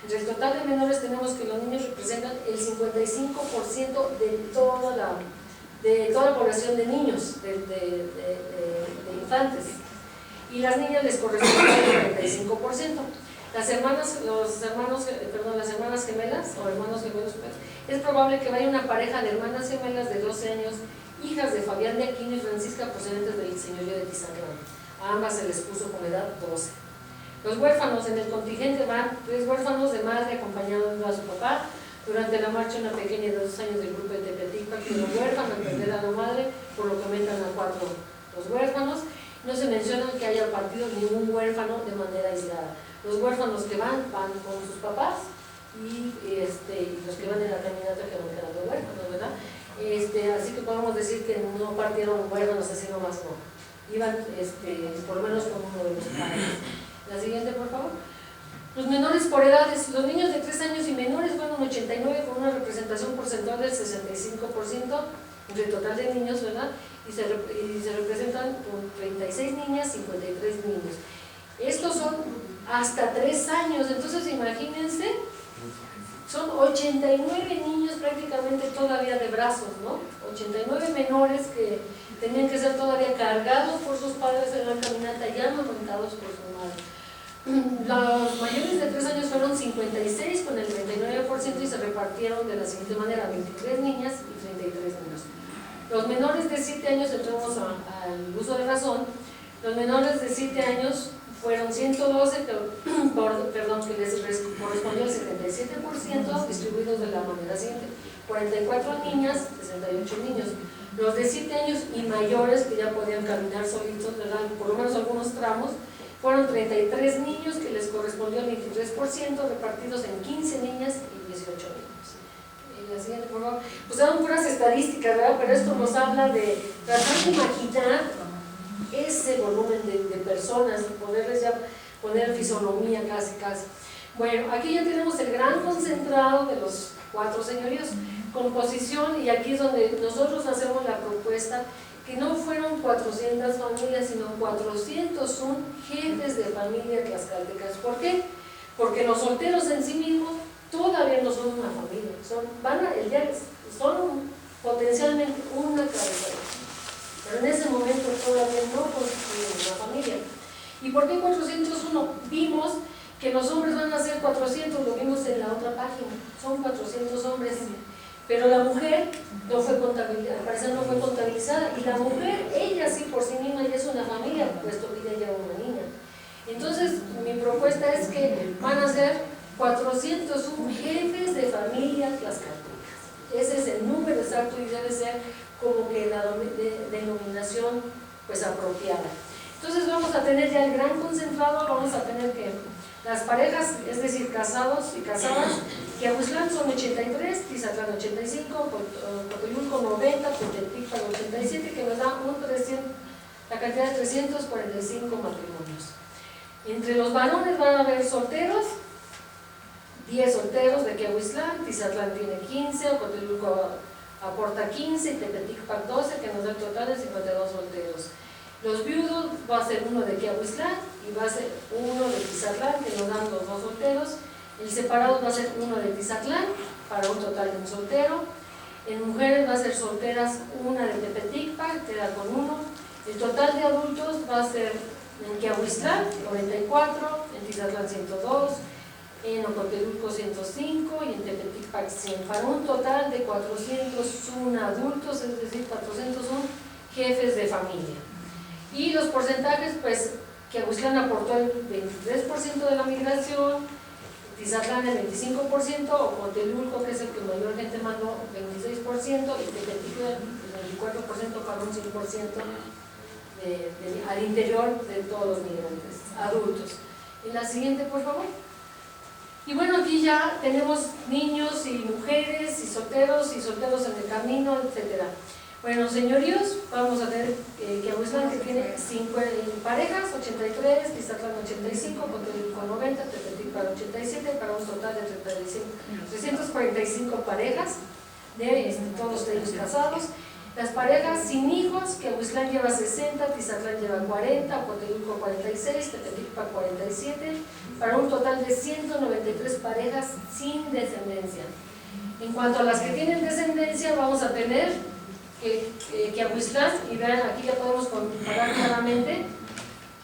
Entre el total de menores tenemos que los niños representan el 55% de toda la población de niños, de infantes, y las niñas les corresponde el 45%. Las hermanas gemelas o hermanos gemelos, es probable que vaya una pareja de hermanas gemelas de 12 años, hijas de Fabián de Aquino y Francisca, procedentes del señorío de Tizatlán. A ambas se les puso con edad 12. Los huérfanos, en el contingente van 3 huérfanos de madre acompañando a su papá. Durante la marcha, una pequeña de 2 años del grupo de Tepeticpa quedó huérfana al perder a la madre, por lo que aumentan a 4 los huérfanos. No se menciona que haya partido ningún huérfano de manera aislada. Los huérfanos que van con sus papás y los que van en la caminata que van quedando huérfanos, ¿verdad? Así que podemos decir que no partieron huérfanos así nomás, no. Iban por lo menos con uno de los padres. La siguiente, por favor. Los menores por edades. Los niños de 3 años y menores fueron 89 con una representación porcentual del 65% entre el total de niños, ¿verdad? Y se representan con 36 niñas, 53 niños. Estos son hasta 3 años, entonces imagínense, son 89 niños prácticamente todavía de brazos, ¿no? 89 menores que tenían que ser todavía cargados por sus padres en la caminata, ya amamantados por su madre. Los mayores de 3 años fueron 56 con el 39% y se repartieron de la siguiente manera: 23 niñas y 33 niños. Los menores de 7 años, entramos al uso de razón. Los menores de 7 años fueron 112, que les correspondió el 77%, distribuidos de la manera siguiente: 44 niñas, 68 niños. Los de 7 años y mayores, que ya podían caminar solitos, ¿verdad?, por lo menos algunos tramos, fueron 33 niños, que les correspondió el 23%, repartidos en 15 niñas y 18 niños. La siguiente, por favor. Pues dan puras estadísticas, ¿verdad?, pero esto nos habla de tratar de imaginar ese volumen de personas, poderles ya poner fisonomía casi. Bueno, aquí ya tenemos el gran concentrado de los 4 señoríos, composición, y aquí es donde nosotros hacemos la propuesta que no fueron 400 familias, sino 401 jefes de familia tlaxcaltecas. ¿Por qué? Porque los solteros en sí mismos todavía no son una familia, son potencialmente una cabeza, pero en ese momento todavía no constituyen una familia. ¿Y por qué 401? Vimos que los hombres van a ser 400, lo vimos en la otra página, son 400 hombres, pero la mujer no fue contabilizada, al parecer no fue contabilizada, y la mujer, ella sí por sí misma ya es una familia, puesto que ella lleva una niña. Entonces mi propuesta es que van a ser 401 jefes de familia tlaxcaltecas. Ese es el número exacto y debe ser como que la denominación pues apropiada. Entonces vamos a tener ya el gran concentrado, vamos a tener que las parejas, es decir, casados y casadas, Quiahuiztlán son 83, Tizatlán 85, Cotelulco 90, Tepeticpa 87, que nos da la cantidad de 345 matrimonios. Entre los varones van a haber solteros, 10 solteros de Quiahuiztlán, Tizatlán tiene 15, Cotelulco aporta 15 y Tepeticpa 12, que nos da el total de 52 solteros. Los viudos va a ser uno de Quiahuiztlán y va a ser uno de Tizatlán, que nos dan los 2 solteros. El separado va a ser uno de Tizatlán, para un total de un soltero. En mujeres va a ser solteras una de Tepeticpa, queda con 1. El total de adultos va a ser en Quiahuiztlán 94, en Tizatlán 102, en Ocotelulco 105 y en Tepeticpa 100, para un total de 401 adultos, es decir, 401 jefes de familia. Y los porcentajes, pues, Quiahuiztlán aportó el 23% de la migración, Tizatlán el 25%, Ocotelulco, que es el que mayor gente mandó, 26%, y Tepeticpa el 24% para un 100% al interior de todos los migrantes, adultos. En la siguiente, por favor. Y bueno, aquí ya tenemos niños y mujeres y solteros en el camino, etc. Bueno, señoríos, vamos a tener Quiahuiztlán, que tiene 5 parejas, 83, Tizatlán 85, Cotelulco 90, Tepeticpa 87, para un total de 345 parejas, de todos ellos casados. Las parejas sin hijos, Quiahuiztlán lleva 60, Tizatlán lleva 40, Cotelulco 46, Tepeticpa 47, para un total de 193 parejas sin descendencia. En cuanto a las que tienen descendencia, vamos a tener Quiahuiztlán, y vean, aquí ya podemos comparar claramente,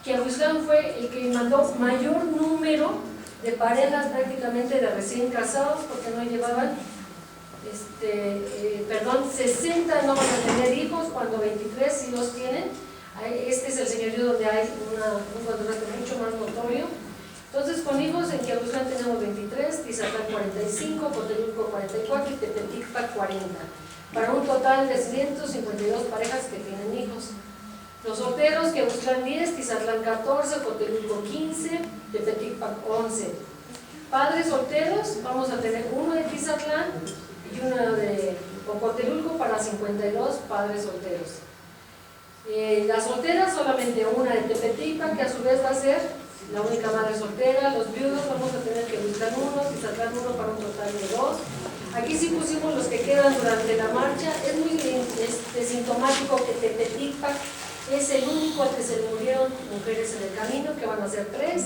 Quiahuiztlán fue el que mandó mayor número de parejas prácticamente de recién casados, porque no llevaban 60 no van a tener hijos, cuando 23 sí los tienen. Este es el señorío donde hay un contrato mucho más notorio. Entonces, con hijos en Quiahuiztlán tenemos 23, Tizatlán 45, Cotelulco 44 y Tepeticpa 40, para un total de 152 parejas que tienen hijos. Los solteros, Quiahuiztlán 10, Tizatlán 14, Cotelulco 15, Tepeticpa 11. Padres solteros, vamos a tener uno de Tizatlán y una de Ocotelulco, para 52 padres solteros. Las solteras, solamente una de Tepeticpa, que a su vez va a ser la única madre soltera. Los viudos vamos a tener Quiahuiztlán 1, Tizatlán 1, para un total de 2. Aquí sí pusimos los que quedan durante la marcha. Es muy sintomático que Tepeticpa es el único al que se le murieron mujeres en el camino, que van a ser 3.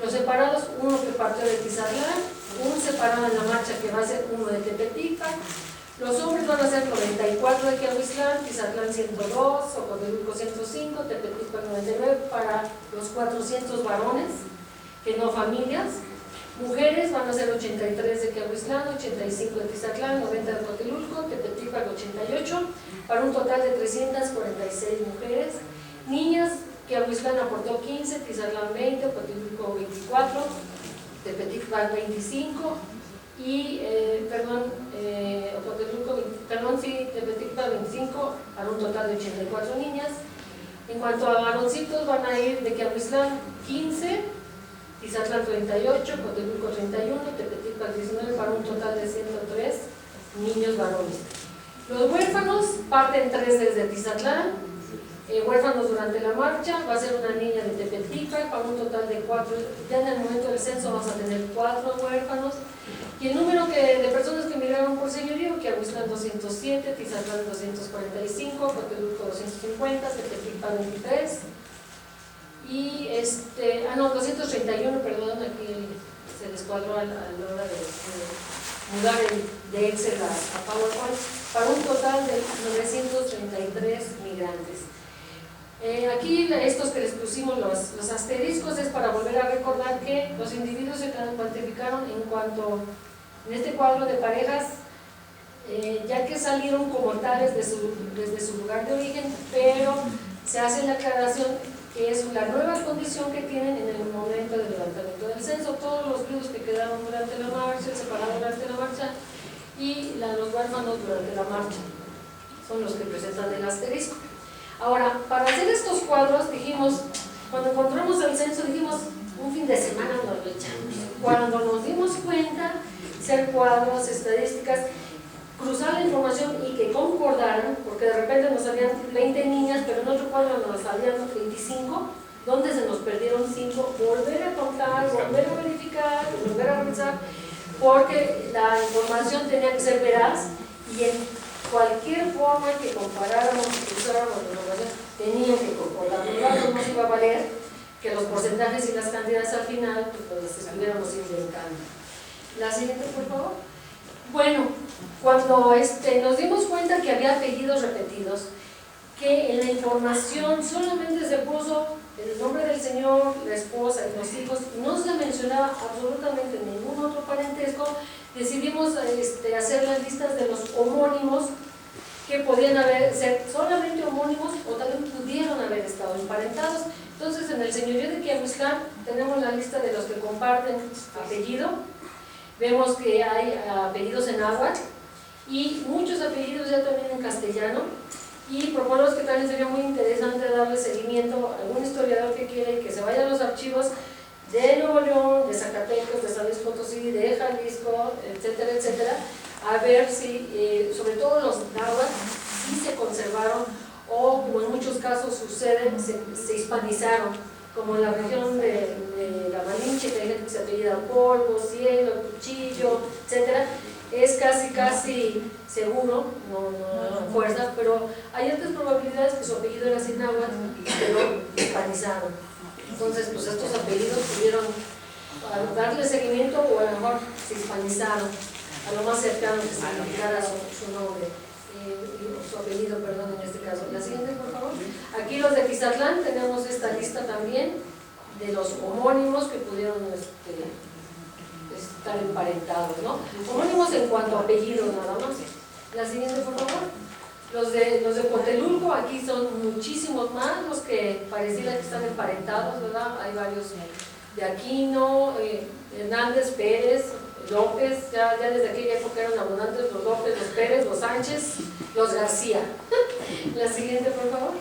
Los separados, uno que partió de Tizatlán, un separado en la marcha que va a ser uno de Tepeticpa. Los hombres van a ser 94 de Quiahuiztlán, Tizatlán 102, Ocotelulco 105, Tepeticpa 99, para los 400 varones, que no familias. Mujeres van a ser 83 de Quiahuiztlán, 85 de Tizatlán, 90 de Ocotelulco, Tepeticpa 88, para un total de 346 mujeres. Niñas, Quiahuiztlán aportó 15, Tizatlán 20, Ocotelulco 24, Tepeticpa 25 y, Tepeticpa 25, para un total de 84 niñas. En cuanto a varoncitos, van a ir de Quiahuiztlán 15, Tizatlán 38, Cotelulco 31, Tepeticpa 19, para un total de 103 niños varones. Los huérfanos parten 3 desde Tizatlán. Huérfanos durante la marcha, va a ser una niña de Tepeticpa, para un total de 4. Ya en el momento del censo vamos a tener 4 huérfanos. Y el número de personas que migraron por señorío, Quiahuiztlán 207, Tizatlán 245, Cotelulco 250, Tepeticpa 23 y 231, perdón, aquí se descuadró a la hora de mudar de Excel a PowerPoint, para un total de 933 migrantes. Aquí estos que les pusimos los asteriscos es para volver a recordar que los individuos se cuantificaron en cuanto, en este cuadro de parejas, ya que salieron como tales desde su lugar de origen, pero se hace la aclaración que es la nueva condición que tienen en el momento del levantamiento del censo. Todos los viudos que quedaron durante la marcha, el separado durante la marcha y los huérfanos durante la marcha son los que presentan el asterisco. Ahora, para hacer estos cuadros dijimos, cuando encontramos el censo dijimos, un fin de semana nos lo echamos. Cuando nos dimos cuenta, hacer cuadros, estadísticas, cruzar la información y que concordaran, porque de repente nos salían 20 niñas, pero en otro cuadro nos salían 25, donde se nos perdieron 5, volver a contar, volver a verificar, volver a revisar, porque la información tenía que ser veraz y en cualquier forma que comparáramos y cruzáramos la información, tenían que concordar. No nos iba a valer que los porcentajes y las cantidades al final pues los estuviéramos inventando. La siguiente, por favor. Bueno, cuando nos dimos cuenta que había apellidos repetidos, que en la información solamente se puso el nombre del señor, la esposa y los hijos, no se mencionaba absolutamente ningún otro parentesco, decidimos hacer las listas de los homónimos que podían ser solamente homónimos o también pudieron haber estado emparentados. Entonces, en el señorío de Quiahuiztlán tenemos la lista de los que comparten apellido. Vemos que hay apellidos en náhuatl y muchos apellidos ya también en castellano. Y proponemos que también sería muy interesante darle seguimiento a algún historiador que quiere que se vaya a los archivos de Nuevo León, de Zacatecas, de San Luis Potosí, de Jalisco, etcétera, etcétera, a ver si, sobre todo los náhuatl, sí se conservaron o, como en muchos casos sucede, se hispanizaron, como en la región de la Malinche, que hay gente que se apellida Polvo, Cielo, Cuchillo, etcétera. Es casi seguro, no fuerza, pero hay altas probabilidades que su apellido era sin náhuatl, pero hispanizaron. Entonces, pues estos apellidos pudieron darle seguimiento o a lo mejor se hispanizaron a lo más cercano que significara su nombre, su apellido, perdón, en este caso. La siguiente, por favor. Aquí los de Tizatlán tenemos esta lista también de los homónimos que pudieron estar emparentados, ¿no? Homónimos en cuanto a apellidos nada más. La siguiente, por favor. Los de Potelulco, aquí son muchísimos más los que pareciera que están emparentados, ¿verdad? Hay varios de Aquino, Hernández, Pérez, López, ya desde aquella época eran abundantes los López, los Pérez, los Sánchez, los García. La siguiente, por favor.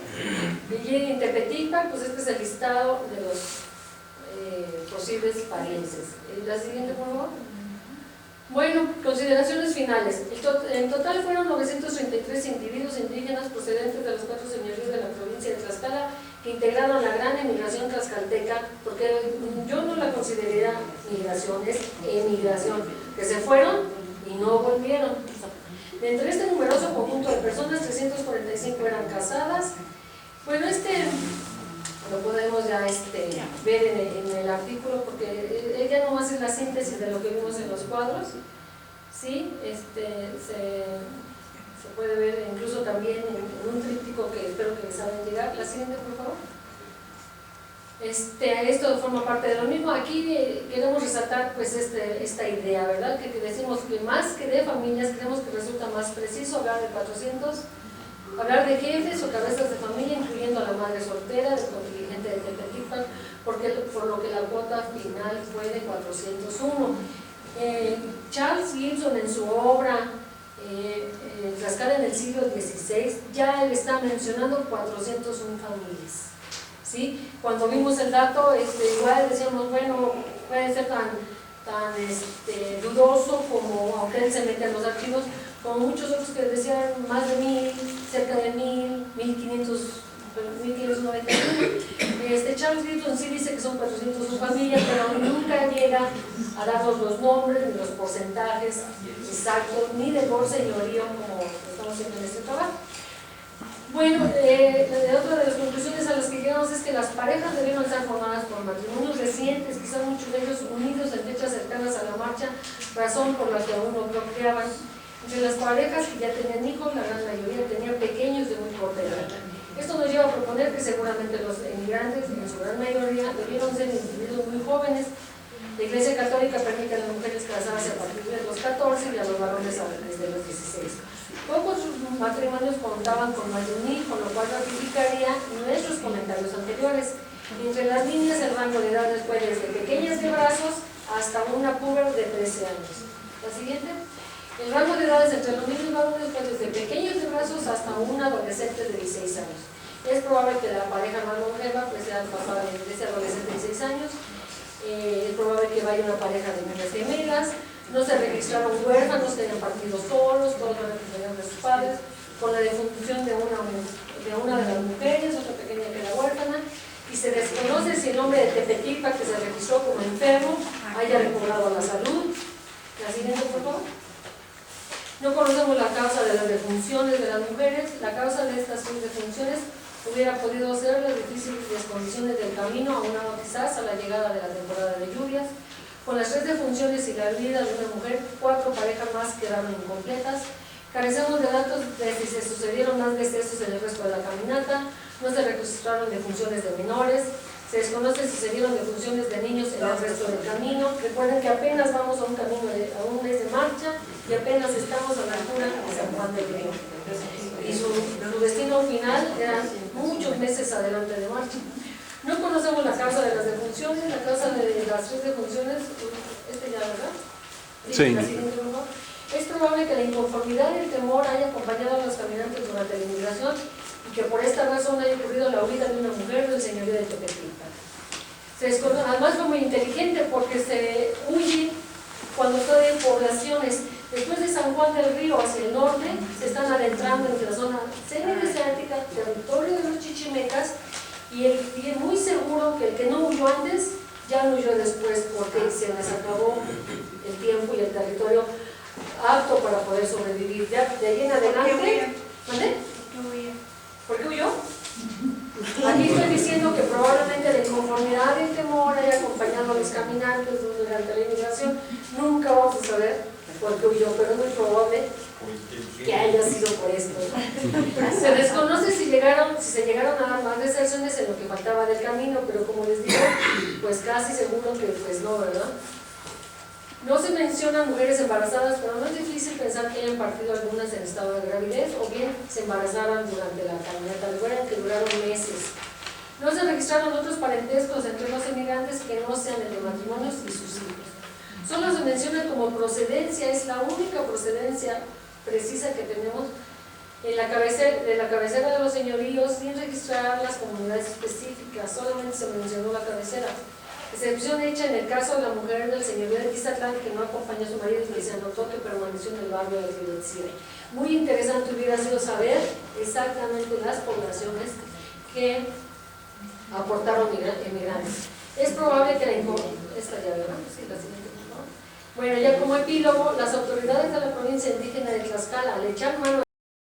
Y en Tepetipa, pues este es el listado de los posibles parientes. La siguiente, por favor. Bueno, consideraciones finales. En total fueron 933 individuos indígenas procedentes de los 4 señoríos de la provincia de Tlaxcala que integraron la gran emigración tlaxcalteca, porque yo no la consideraría migración, es emigración, que se fueron y no volvieron. De entre este numeroso conjunto de personas, 345 eran casadas. Bueno, lo podemos ya ver en el artículo, porque ella nomás es la síntesis de lo que vimos en los cuadros. Sí, se puede ver incluso también en un tríptico que espero que les hagan llegar. La siguiente, por favor. Esto forma parte de lo mismo. Aquí queremos resaltar pues esta idea, ¿verdad? Que decimos que más que de familias, creemos que resulta más preciso hablar de 400, hablar de jefes o cabezas de familia, incluyendo a la madre soltera, del contingente de Tepetipan, por lo que la cuota final fue de 401. Charles Gibson, en su obra Tlaxcala en el siglo XVI, ya él está mencionando 401 familias. ¿Sí? Cuando vimos el dato, igual decíamos, bueno, puede ser tan dudoso como, aunque él se mete en los archivos, como muchos otros que decían más de 1000, cerca de 1000, 1500, 1591. Charles Gibson sí dice que son 401 familias, pero nunca llega a darnos los nombres ni los porcentajes exactos, ni de por señorío como estamos haciendo en este trabajo. Bueno, otra de las conclusiones a las que llegamos es que las parejas debieron estar formadas por matrimonios recientes, quizás muchos de ellos unidos en fechas cercanas a la marcha, razón por la que aún no procreaban. Entre las parejas que ya tenían hijos, la gran mayoría tenían pequeños de muy corta edad. Esto nos lleva a proponer que seguramente los emigrantes, en su gran mayoría, debieron ser individuos muy jóvenes. La Iglesia Católica permite a las mujeres casarse a partir de los 14 y a los varones desde los 16. Pocos matrimonios contaban con más de un hijo, lo cual ratificaría nuestros comentarios anteriores. Entre las niñas el rango de edades fue desde pequeñas de brazos hasta una puber de 13 años. La siguiente. El rango de edades entre los niños varones fue desde pequeños de brazos hasta un adolescente de 16 años. Es probable que la pareja más longeva pues sea pasada de ese adolescente de 16 años. Es probable que vaya una pareja de niñas gemelas. No se registraron huérfanos que hayan partido solos, todos van a acompañar de sus padres, con la defunción de una de las mujeres, otra pequeña que era huérfana, y se desconoce si el hombre de Tepetipa, que se registró como enfermo, haya recobrado la salud. La siguiente, por favor. No conocemos la causa de las defunciones de las mujeres. La causa de estas defunciones hubiera podido ser las difíciles condiciones del camino, aunado quizás a la llegada de la temporada de lluvias. Con las 3 defunciones y la vida de una mujer, 4 parejas más quedaron incompletas. Carecemos de datos de si se sucedieron más decesos en el resto de la caminata. No se registraron defunciones de menores. Se desconoce si se dieron defunciones de niños en el resto del camino. Recuerden que apenas vamos a un camino a un mes de marcha y apenas estamos a la altura de San Juan del Río. Y su destino final era muchos meses adelante de marcha. No conocemos la causa de las defunciones, la causa de las 3 defunciones, ya, ¿verdad? Sí. Es probable que la inconformidad y el temor haya acompañado a los caminantes durante la inmigración y que por esta razón haya ocurrido la huida de una mujer del señorío de Tepetipa. Además fue muy inteligente porque se huye cuando está en poblaciones. Después de San Juan del Río hacia el norte, se están adentrando en la zona semidesértica, territorio de los chichimecas, y es muy seguro que el que no huyó antes, ya no huyó después porque se les acabó el tiempo y el territorio apto para poder sobrevivir. Ya de ahí en adelante. ¿Mande? ¿Por qué huyó? Aquí estoy diciendo que probablemente la inconformidad y el temor haya acompañado a los caminantes durante la inmigración. Nunca vamos a saber por qué huyó, pero es muy probable que haya sido por esto. Se desconoce si se llegaron a dar más deserciones en lo que faltaba del camino, pero como les digo, pues casi seguro que pues no, ¿verdad? No se mencionan mujeres embarazadas, pero no es difícil pensar que hayan partido algunas en estado de gravidez o bien se embarazaran durante la caminata de Guerra, que duraron meses. No se registraron otros parentescos entre los emigrantes que no sean el de matrimonios y sus hijos. Solo se menciona como procedencia, es la única procedencia precisa que tenemos en la cabecera de los señoríos, sin registrar las comunidades específicas, solamente se mencionó la cabecera. Excepción hecha en el caso de la mujer del señorío de Tizatlán que no acompañó a su marido y que se anotó que permaneció en el barrio del Río del Cire. Muy interesante hubiera sido saber exactamente las poblaciones que aportaron emigrantes. Es probable que la Bueno, ya como epílogo, las autoridades de la provincia indígena de Tlaxcala, al echar mano